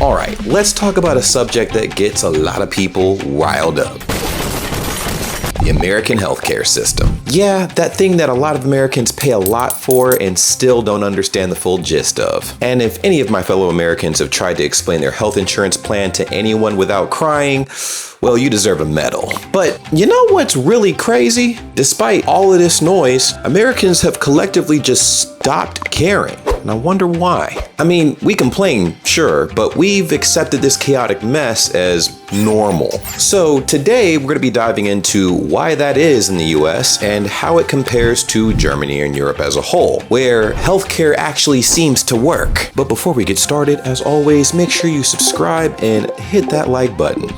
Alright, let's talk about a subject that gets a lot of people riled up. The American healthcare system. Yeah, that thing that a lot of Americans pay a lot for and still don't understand the full gist of. And if any of my fellow Americans have tried to explain their health insurance plan to anyone without crying, well, you deserve a medal. But you know what's really crazy? Despite all of this noise, Americans have collectively just stopped caring. And I wonder why. I mean, we complain, sure, but we've accepted this chaotic mess as normal. So today we're going to be diving into why that is in the US and how it compares to Germany and Europe as a whole, where healthcare actually seems to work. But before we get started, as always, make sure you subscribe and hit that like button.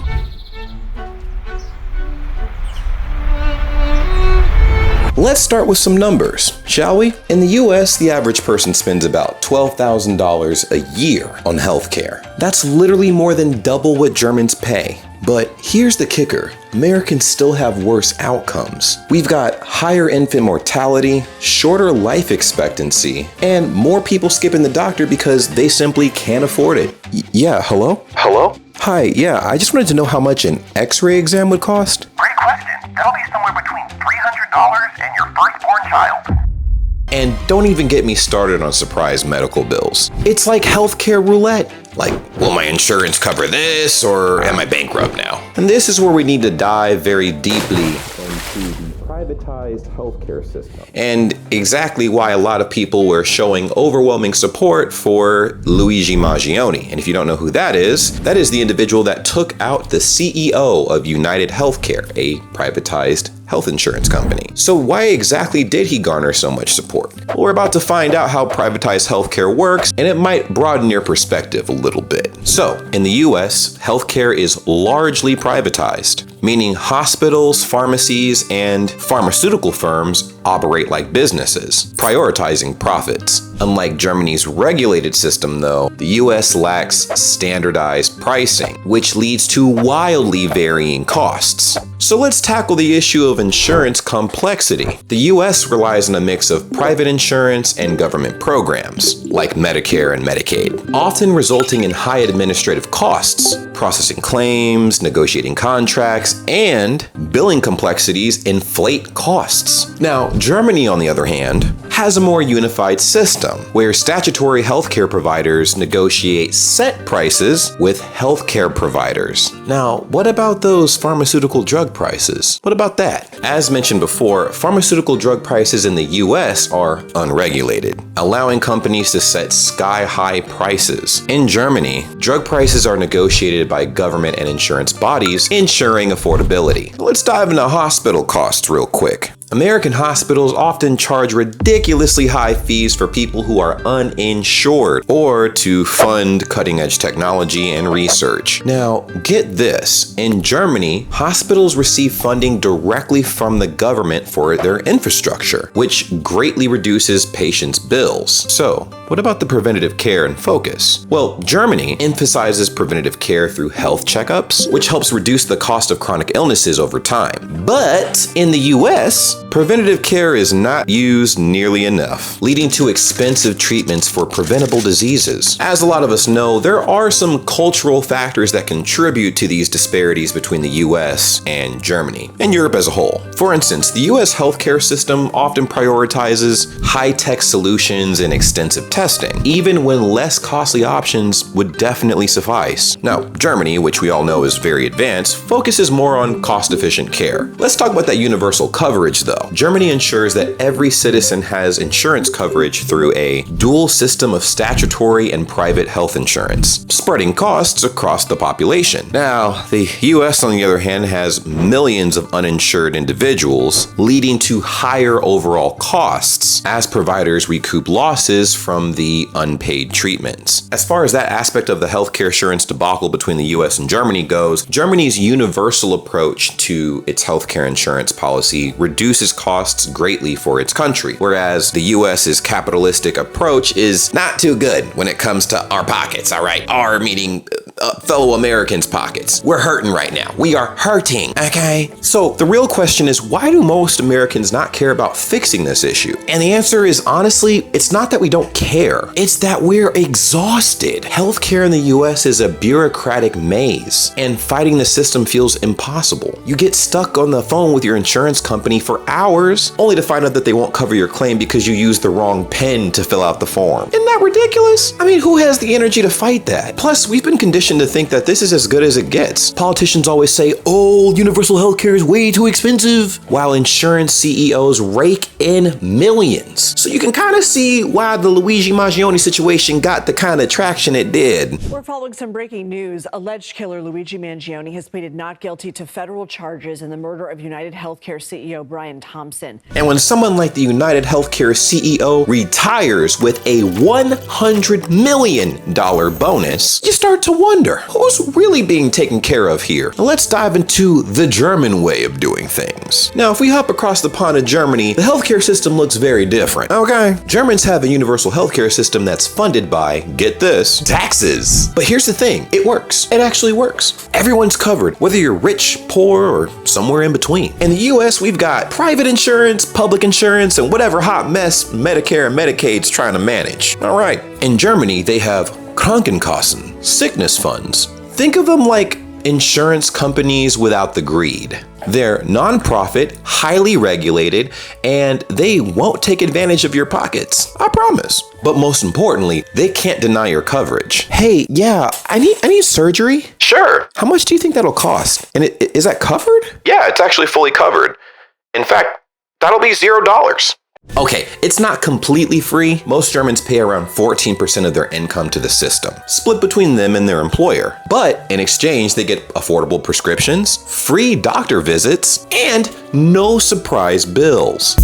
Let's start with some numbers, shall we? In the US, the average person spends about $12,000 a year on healthcare. That's literally more than double what Germans pay. But here's the kicker. Americans still have worse outcomes. We've got higher infant mortality, shorter life expectancy, and more people skipping the doctor because they simply can't afford it. Yeah, hello? Hello? Hi, yeah, I just wanted to know how much an X-ray exam would cost. Great question. That'll be somewhere between $300 and your firstborn child. And don't even get me started on surprise medical bills. It's like healthcare roulette. Like, will my insurance cover this, or am I bankrupt now? And this is where we need to dive very deeply into the privatized healthcare system. And exactly why a lot of people were showing overwhelming support for Luigi Maggioni. And if you don't know who that is the individual that took out the CEO of United Healthcare, a privatized health insurance company. So why exactly did he garner so much support? Well, we're about to find out how privatized healthcare works, and it might broaden your perspective a little bit. So, in the US, healthcare is largely privatized, meaning hospitals, pharmacies, and pharmaceutical firms operate like businesses, prioritizing profits. Unlike Germany's regulated system, though, the US lacks standardized pricing, which leads to wildly varying costs. So let's tackle the issue of insurance complexity. The US relies on a mix of private insurance and government programs, like Medicare and Medicaid, often resulting in high administrative costs, processing claims, negotiating contracts, and billing complexities inflate costs. Now, Germany, on the other hand, has a more unified system where statutory healthcare providers negotiate set prices with healthcare providers. Now, what about those pharmaceutical drug prices? What about that? As mentioned before, pharmaceutical drug prices in the US are unregulated, allowing companies to set sky-high prices. In Germany, drug prices are negotiated by government and insurance bodies, ensuring affordability. Let's dive into hospital costs real quick. American hospitals often charge ridiculously high fees for people who are uninsured or to fund cutting-edge technology and research. Now, get this. In Germany, hospitals receive funding directly from the government for their infrastructure, which greatly reduces patients' bills. So, what about the preventative care and focus? Well, Germany emphasizes preventative care through health checkups, which helps reduce the cost of chronic illnesses over time. But in the US, preventative care is not used nearly enough, leading to expensive treatments for preventable diseases. As a lot of us know, there are some cultural factors that contribute to these disparities between the US and Germany, and Europe as a whole. For instance, the US healthcare system often prioritizes high-tech solutions and extensive testing, even when less costly options would definitely suffice. Now, Germany, which we all know is very advanced, focuses more on cost-efficient care. Let's talk about that universal coverage, though. Germany ensures that every citizen has insurance coverage through a dual system of statutory and private health insurance, spreading costs across the population. Now, the US, on the other hand, has millions of uninsured individuals, leading to higher overall costs as providers recoup losses from the unpaid treatments. As far as that aspect of the healthcare insurance debacle between the US and Germany goes, Germany's universal approach to its healthcare insurance policy reduces costs greatly for its country, whereas the US's capitalistic approach is not too good when it comes to our pockets, all right? Our meaning fellow Americans' pockets. We're hurting right now. We are hurting, okay? So the real question is, why do most Americans not care about fixing this issue? And the answer is, honestly, it's not that we don't care. It's that we're exhausted. Healthcare in the US is a bureaucratic maze, and fighting the system feels impossible. You get stuck on the phone with your insurance company for hours, only to find out that they won't cover your claim because you used the wrong pen to fill out the form. Isn't that ridiculous? I mean, who has the energy to fight that? Plus, we've been conditioned to think that this is as good as it gets. Politicians always say, oh, universal healthcare is way too expensive, while insurance CEOs rake in millions. So you can kind of see why the Luigi Mangione situation got the kind of traction it did. We're following some breaking news. Alleged killer Luigi Mangione has pleaded not guilty to federal charges in the murder of United Healthcare CEO Brian Thompson. And when someone like the United Healthcare CEO retires with a $100 million bonus, you start to wonder, who's really being taken care of here? Now let's dive into the German way of doing things. Now, if we hop across the pond to Germany, the healthcare system looks very different. Okay, Germans have a universal healthcare system that's funded by, get this, taxes. But here's the thing, it works. It actually works. Everyone's covered, whether you're rich, poor, or somewhere in between. In the US, we've got private insurance, public insurance, and whatever hot mess Medicare and Medicaid's trying to manage. All right, in Germany, they have Krankenkassen, sickness funds. Think of them like insurance companies without the greed. They're nonprofit, highly regulated, and they won't take advantage of your pockets. I promise. But most importantly, they can't deny your coverage. Hey, yeah, I need surgery. Sure. How much do you think that'll cost? And is that covered? Yeah, it's actually fully covered. In fact, that'll be $0. Okay, it's not completely free. Most Germans pay around 14% of their income to the system, split between them and their employer. But in exchange, they get affordable prescriptions, free doctor visits, and no surprise bills.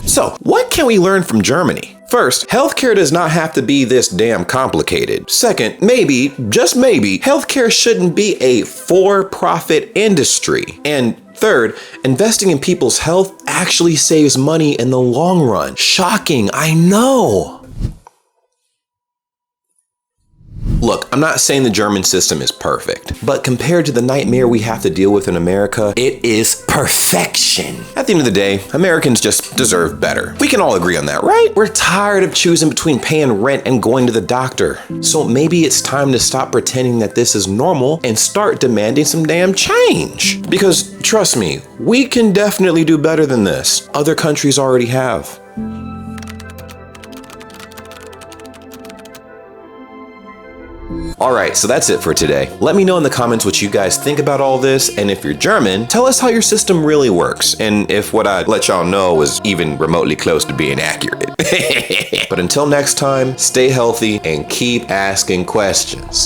So, what can we learn from Germany? First, healthcare does not have to be this damn complicated. Second, maybe, just maybe, healthcare shouldn't be a for-profit industry. And third, investing in people's health actually saves money in the long run. Shocking, I know. Look, I'm not saying the German system is perfect, but compared to the nightmare we have to deal with in America, it is perfection. At the end of the day, Americans just deserve better. We can all agree on that, right? We're tired of choosing between paying rent and going to the doctor. So maybe it's time to stop pretending that this is normal and start demanding some damn change. Because trust me, we can definitely do better than this. Other countries already have. Alright, so that's it for today. Let me know in the comments what you guys think about all this, and if you're German, tell us how your system really works, and if what I let y'all know was even remotely close to being accurate. But until next time, stay healthy and keep asking questions.